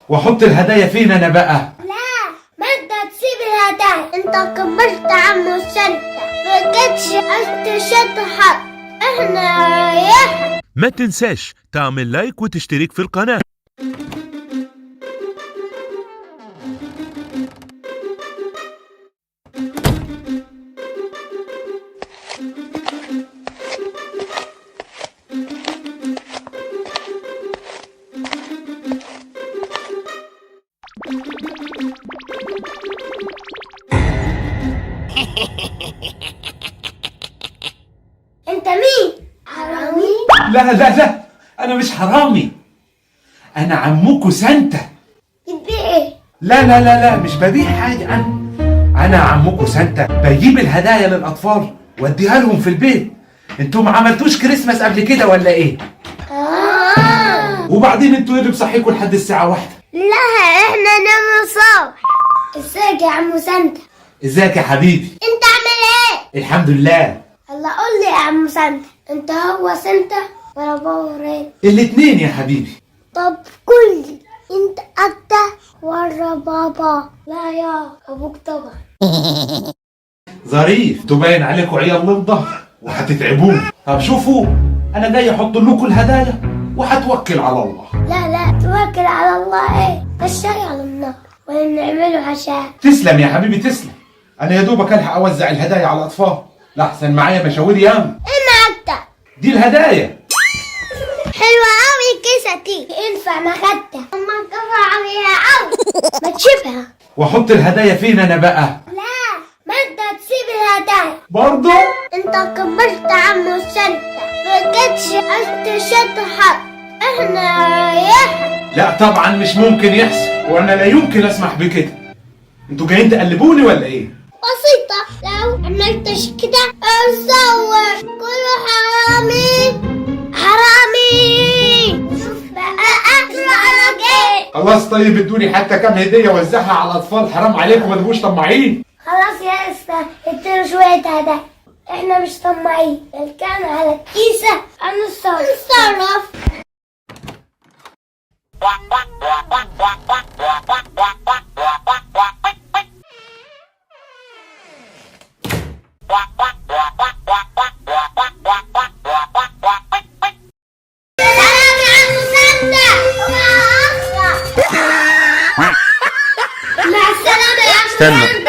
واحط الهدايا فين انا بقى؟ لا، ما انت تسيب الهدايا. انت كبرت عمو سانتا، ما جتش تشد حق. احنا رايحين. ما تنساش تعمل لايك وتشترك في القناة. انت مين؟ حرامي؟ لا لا لا، انا مش حرامي، انا عمكو سانتا. بتبيع ايه؟ لا لا لا لا، مش ببيع حاجة. أنا عمكو سانتا بجيب الهدايا للأطفال وأديها لهم في البيت. أنتوا ما عملتوش كريسماس قبل كده ولا إيه؟ وبعدين أنتوا إيه اللي بصحيكوا لحد الساعة 1؟ لا، احنا نام صبح. ازيك يا عمو سانتا؟ إزيك يا حبيبي؟ انت عامل ايه؟ الحمد لله. الله، قول لي يا عمو سانتا، انت هو سانتا ولا بابا رين؟ الاتنين يا حبيبي. طب قول لي، انت أنت ولا بابا؟ لا يا ابوك طبعا. ظريف، تبين عليكم عيال لمضة وهتتعبوني. طب شوفوا، أنا جاي أحط لكم الهدايا وهتوكل على الله. لا لا، توكل على الله ايه؟ ده الشاي على النار ولا نعمله عشاء. تسلم يا حبيبي تسلم. أنا يا دوبك ألحق أوزع الهدايا على الأطفال، لأحسن معايا مشاوير ياما. ايه معاك؟ دي الهدايا. حلوة قوي الكيسة دي، ينفع مخدة. اما الكفر عليها قوي. ما تشيبها. واحط الهدايا فين انا بقى؟ لا، ما انت تسيب الهدايا. برضو؟ انت كبرت عمو سانتا، ما جتش تشد حق. احنا رايحين. لا طبعا مش ممكن يحصل، وانا لا يمكن اسمح بكده. انتوا جايين تقلبوني ولا ايه؟ بسيطة، لو عملتش كده اصور كله حرامي حرامي. شوف بقى اكل على جاي. خلاص طيب، ادوني حتى كام هديه اوزعها على الاطفال، حرام عليكم ما تبقوش طماعين. خلاص يا اسطى، اديله شوية هدايا، احنا مش طماعين. كان على الكيسة هنتصرف. سلام يا عمو سانتا. مع السلامة يا عمو استنى. سانتا.